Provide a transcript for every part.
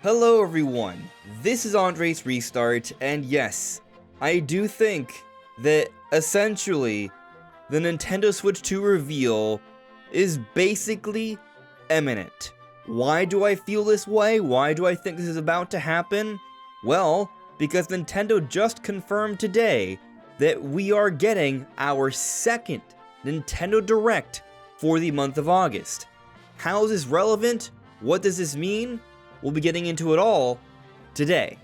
Hello everyone, this is AndresRestart, and yes, I do think that essentially the Nintendo Switch 2 reveal is basically imminent. Why do I feel this way? Why do I think this is about to happen? Well, because Nintendo just confirmed today that we are getting our second Nintendo Direct for the month of August. How is this relevant? What does this mean? We'll be getting into it all today.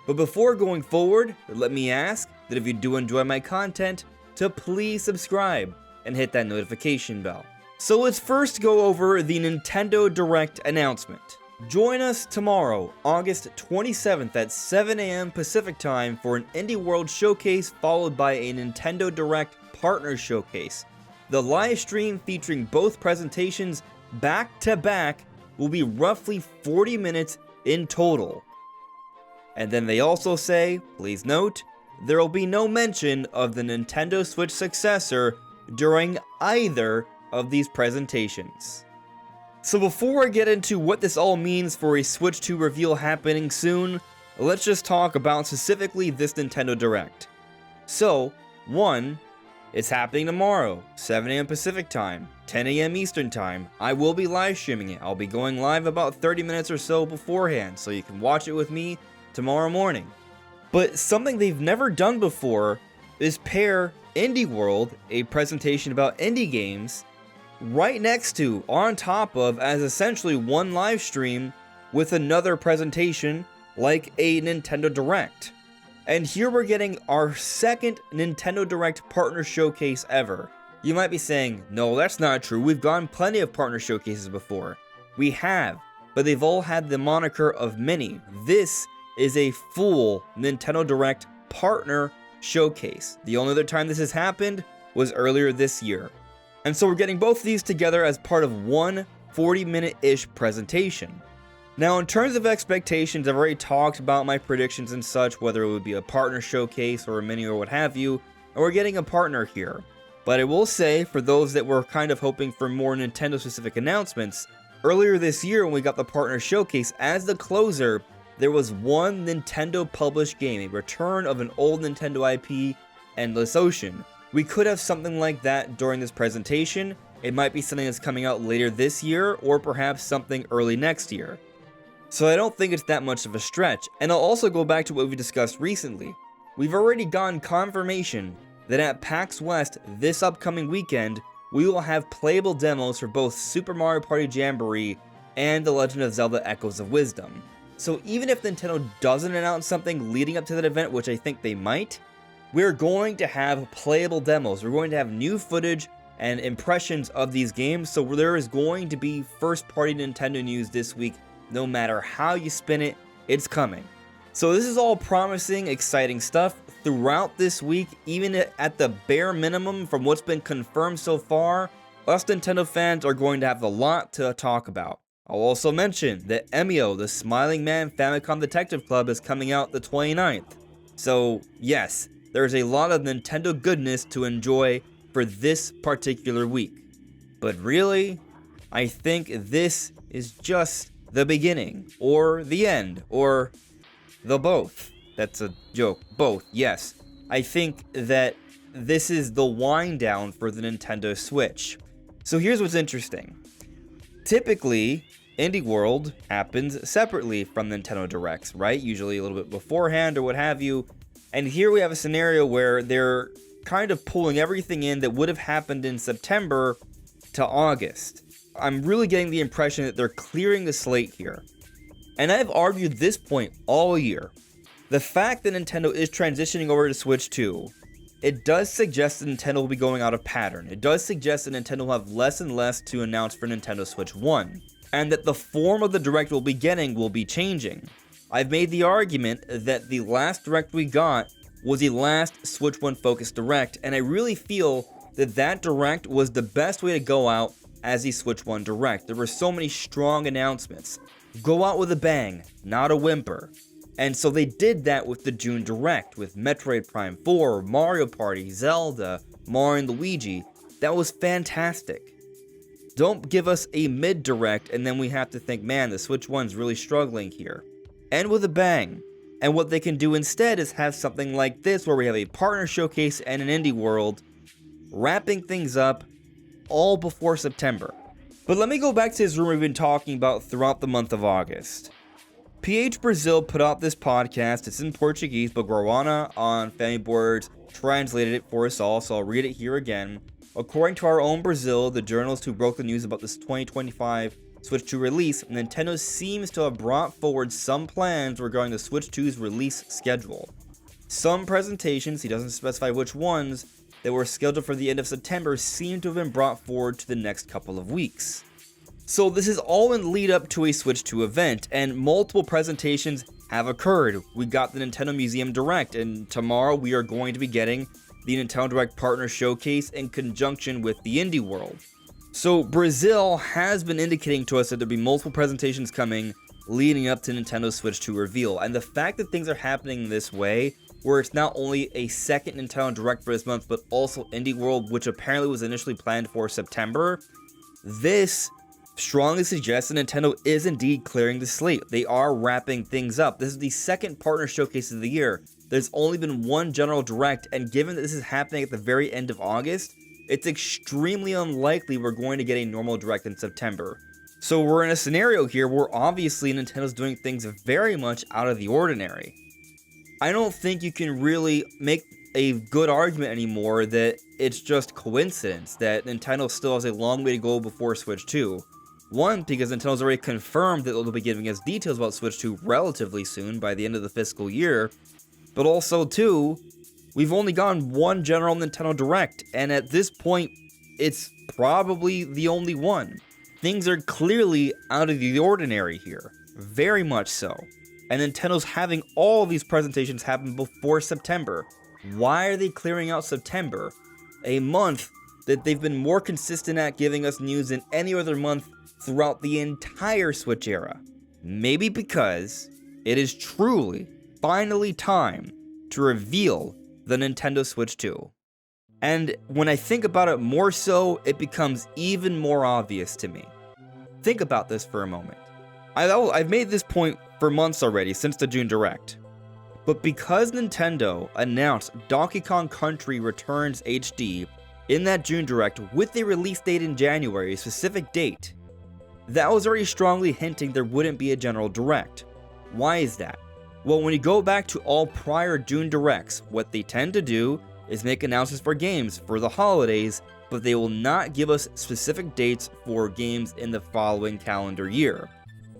But before going forward, let me ask that if you do enjoy my content, to please subscribe and hit that notification bell. So let's first go over the Nintendo Direct announcement. Join us tomorrow, August 27th at 7 AM Pacific Time for an Indie World showcase followed by a Nintendo Direct partner showcase. The live stream featuring both presentations back to back will be roughly 40 minutes in total. And then they also say, please note, there will be no mention of the Nintendo Switch successor during either of these presentations. So before I get into what this all means for a Switch 2 reveal happening soon, let's just talk about specifically this Nintendo Direct. So, 1, it's happening tomorrow, 7 AM Pacific Time, 10 AM Eastern Time. I will be live streaming it. I'll be going live about 30 minutes or so beforehand, so you can watch it with me tomorrow morning. But something they've never done before is pair Indie World, a presentation about indie games, right next to, on top of, as essentially one live stream with another presentation like a Nintendo Direct. And here we're getting our second Nintendo Direct partner showcase ever. You might be saying, no, that's not true. We've gotten plenty of partner showcases before. We have, but they've all had the moniker of mini. This is a full Nintendo Direct partner showcase. The only other time this has happened was earlier this year. And so we're getting both of these together as part of one 40-minute-ish presentation. Now, in terms of expectations, I've already talked about my predictions and such, whether it would be a partner showcase or a mini or what have you, and we're getting a partner here. But I will say, for those that were kind of hoping for more Nintendo-specific announcements, earlier this year when we got the partner showcase, as the closer, there was one Nintendo-published game, a return of an old Nintendo IP, Endless Ocean. We could have something like that during this presentation. It might be something that's coming out later this year, or perhaps something early next year. So I don't think it's that much of a stretch, and I'll also go back to what we discussed recently. We've already gotten confirmation that at PAX West this upcoming weekend, we will have playable demos for both Super Mario Party Jamboree and The Legend of Zelda Echoes of Wisdom. So even if Nintendo doesn't announce something leading up to that event, which I think they might, we're going to have playable demos. We're going to have new footage and impressions of these games, so there is going to be first-party Nintendo news this week. No matter how you spin it, it's coming. So this is all promising, exciting stuff. Throughout this week, even at the bare minimum from what's been confirmed so far, us Nintendo fans are going to have a lot to talk about. I'll also mention that Emio, the Smiling Man Famicom Detective Club, is coming out the 29th. So yes, there's a lot of Nintendo goodness to enjoy for this particular week. But really, I think this is just the beginning, or the end, or the both. That's a joke. Both, yes. I think that this is the wind down for the Nintendo Switch. So here's what's interesting. Typically, Indie World happens separately from Nintendo Directs, right? Usually a little bit beforehand or what have you. And here we have a scenario where they're kind of pulling everything in that would have happened in September to August. I'm really getting the impression that they're clearing the slate here. And I've argued this point all year. The fact that Nintendo is transitioning over to Switch 2, it does suggest that Nintendo will be going out of pattern. It does suggest that Nintendo will have less and less to announce for Nintendo Switch 1. And that the form of the Direct we'll be getting will be changing. I've made the argument that the last Direct we got was the last Switch 1 focused Direct, and I really feel that that Direct was the best way to go out as the Switch 1 Direct. There were so many strong announcements. Go out with a bang, not a whimper. And so they did that with the June Direct, with Metroid Prime 4, Mario Party, Zelda, Mario & Luigi. That was fantastic. Don't give us a mid-direct and then we have to think, man, the Switch 1's really struggling here. End with a bang. And what they can do instead is have something like this, where we have a partner showcase and an indie world, wrapping things up all before September. But let me go back to this rumor we've been talking about throughout the month of August. PH Brazil put out this podcast. It's in Portuguese, but Guarana on Family Boards translated it for us all, so I'll read it here again. According to our own Brazil, the journalist who broke the news about this 2025 Switch 2 release, Nintendo seems to have brought forward some plans regarding the Switch 2's release schedule. Some presentations, he doesn't specify which ones, that were scheduled for the end of September seem to have been brought forward to the next couple of weeks. So this is all in lead up to a Switch 2 event, and multiple presentations have occurred. We got the Nintendo Museum Direct, and tomorrow we are going to be getting the Nintendo Direct Partner Showcase in conjunction with the Indie World. So Brazil has been indicating to us that there'll be multiple presentations coming leading up to Nintendo's Switch 2 reveal, and the fact that things are happening this way, where it's not only a second Nintendo Direct for this month, but also Indie World, which apparently was initially planned for September, this strongly suggests that Nintendo is indeed clearing the slate. They are wrapping things up. This is the second partner showcase of the year. There's only been one general direct, and given that this is happening at the very end of August, it's extremely unlikely we're going to get a normal direct in September. So we're in a scenario here where obviously Nintendo's doing things very much out of the ordinary. I don't think you can really make a good argument anymore that it's just coincidence that Nintendo still has a long way to go before Switch 2. One, because Nintendo's already confirmed that they'll be giving us details about Switch 2 relatively soon, by the end of the fiscal year. But also, two, we've only gotten one general Nintendo Direct, and at this point, it's probably the only one. Things are clearly out of the ordinary here. Very much so. And Nintendo's having all of these presentations happen before September. Why are they clearing out September? A month that they've been more consistent at giving us news than any other month throughout the entire Switch era. Maybe because it is truly, finally time to reveal the Nintendo Switch 2. And when I think about it more so, it becomes even more obvious to me. Think about this for a moment. I've made this point for months already, since the June Direct. But because Nintendo announced Donkey Kong Country Returns HD in that June Direct with a release date in January, a specific date, that was already strongly hinting there wouldn't be a general Direct. Why is that? Well, when you go back to all prior June Directs, what they tend to do is make announcements for games for the holidays, but they will not give us specific dates for games in the following calendar year.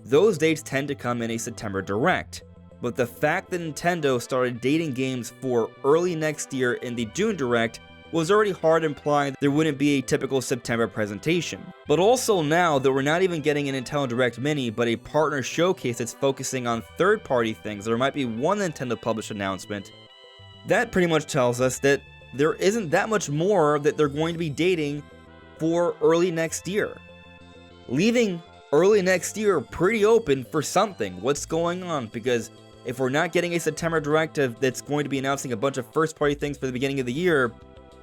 Those dates tend to come in a September Direct, but the fact that Nintendo started dating games for early next year in the June Direct was already hard implying there wouldn't be a typical September presentation. But also now that we're not even getting a Nintendo Direct Mini, but a partner showcase that's focusing on third-party things, there might be one Nintendo published announcement, that pretty much tells us that there isn't that much more that they're going to be dating for early next year. Leaving early next year pretty open for something. What's going on? Because if we're not getting a September Directive that's going to be announcing a bunch of first-party things for the beginning of the year,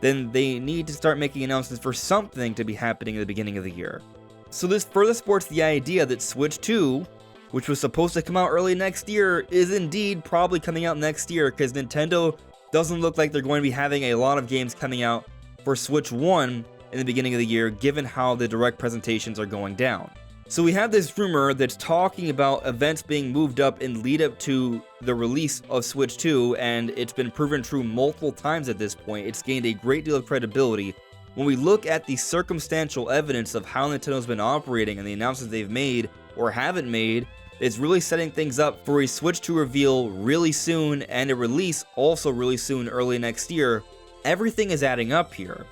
then they need to start making announcements for something to be happening at the beginning of the year. So this further supports the idea that Switch 2, which was supposed to come out early next year, is indeed probably coming out next year, because Nintendo doesn't look like they're going to be having a lot of games coming out for Switch 1 in the beginning of the year, given how the Direct presentations are going down. So we have this rumor that's talking about events being moved up in lead up to the release of Switch 2, and it's been proven true multiple times at this point. It's gained a great deal of credibility. When we look at the circumstantial evidence of how Nintendo's been operating and the announcements they've made or haven't made, it's really setting things up for a Switch 2 reveal really soon and a release also really soon early next year. Everything is adding up here.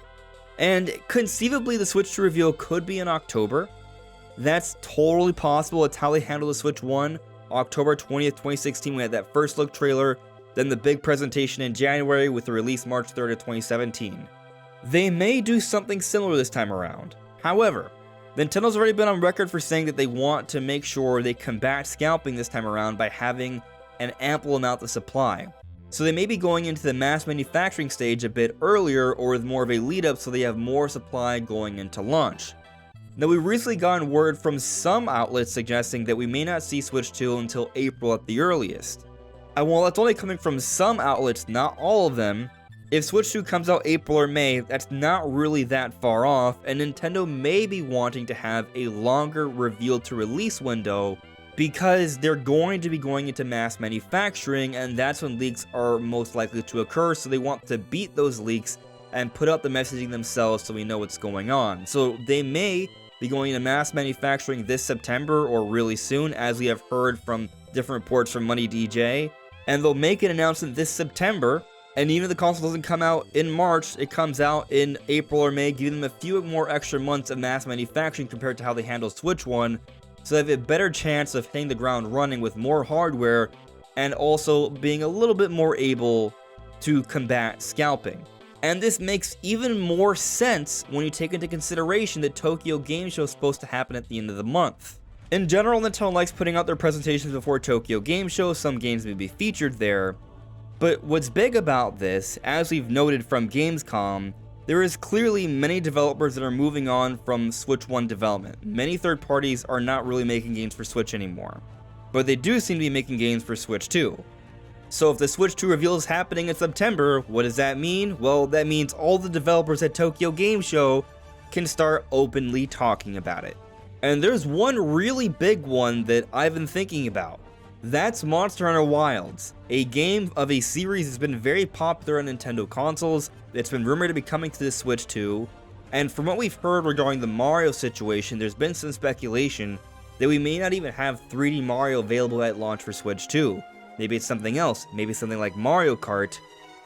And conceivably the Switch 2 reveal could be in October. That's totally possible. It's how they handled the Switch 1. October 20th, 2016, we had that first look trailer, then the big presentation in January with the release March 3rd of 2017. They may do something similar this time around. However, Nintendo's already been on record for saying that they want to make sure they combat scalping this time around by having an ample amount of supply. So they may be going into the mass manufacturing stage a bit earlier or with more of a lead up so they have more supply going into launch. Now we've recently gotten word from some outlets suggesting that we may not see Switch 2 until April at the earliest. And while that's only coming from some outlets, not all of them, if Switch 2 comes out April or May, that's not really that far off, and Nintendo may be wanting to have a longer reveal to release window because they're going to be going into mass manufacturing, and that's when leaks are most likely to occur, so they want to beat those leaks and put out the messaging themselves so we know what's going on. So they may be going into mass manufacturing this September or really soon, as we have heard from different reports from Money DJ, and they'll make an announcement this September, and even if the console doesn't come out in March, it comes out in April or May, giving them a few more extra months of mass manufacturing compared to how they handled Switch 1, so they have a better chance of hitting the ground running with more hardware and also being a little bit more able to combat scalping. And this makes even more sense when you take into consideration that Tokyo Game Show is supposed to happen at the end of the month. In general, Nintendo likes putting out their presentations before Tokyo Game Show, some games may be featured there. But what's big about this, as we've noted from Gamescom, there is clearly many developers that are moving on from Switch 1 development. Many third parties are not really making games for Switch anymore, but they do seem to be making games for Switch 2. So if the Switch 2 reveal is happening in September, what does that mean? Well, that means all the developers at Tokyo Game Show can start openly talking about it. And there's one really big one that I've been thinking about. That's Monster Hunter Wilds, a game of a series that's been very popular on Nintendo consoles, that's been rumored to be coming to the Switch 2, and from what we've heard regarding the Mario situation, there's been some speculation that we may not even have 3D Mario available at launch for Switch 2. Maybe it's something else, maybe something like Mario Kart.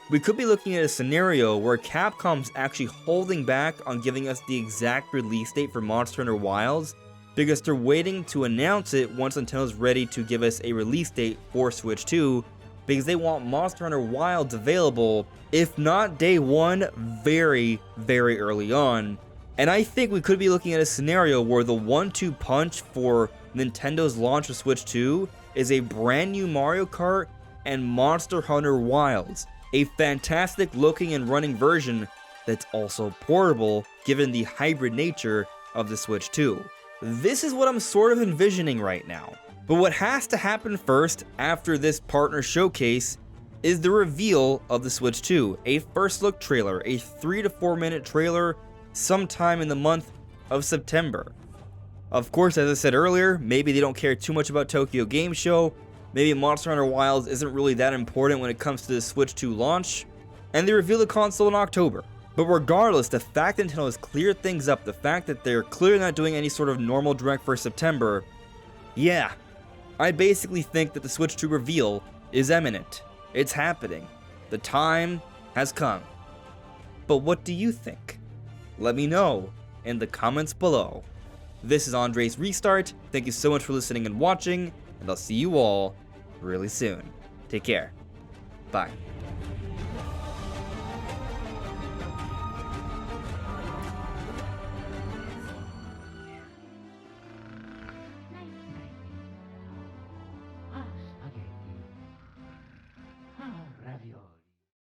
We could be looking at a scenario where Capcom's actually holding back on giving us the exact release date for Monster Hunter Wilds, because they're waiting to announce it once Nintendo's ready to give us a release date for Switch 2, because they want Monster Hunter Wilds available, if not day one, very, very early on. And I think we could be looking at a scenario where the 1-2 punch for Nintendo's launch of Switch 2 is a brand new Mario Kart and Monster Hunter Wilds, a fantastic looking and running version that's also portable given the hybrid nature of the Switch 2. This is what I'm sort of envisioning right now. But what has to happen first after this partner showcase is the reveal of the Switch 2, a first look trailer, a 3 to 4 minute trailer sometime in the month of September. Of course, as I said earlier, maybe they don't care too much about Tokyo Game Show, maybe Monster Hunter Wilds isn't really that important when it comes to the Switch 2 launch, and they reveal the console in October. But regardless, the fact that Nintendo has cleared things up, the fact that they're clearly not doing any sort of normal direct for September, yeah, I basically think that the Switch 2 reveal is imminent. It's happening. The time has come. But what do you think? Let me know in the comments below. This is AndresRestart. Thank you so much for listening and watching, and I'll see you all really soon. Take care. Bye.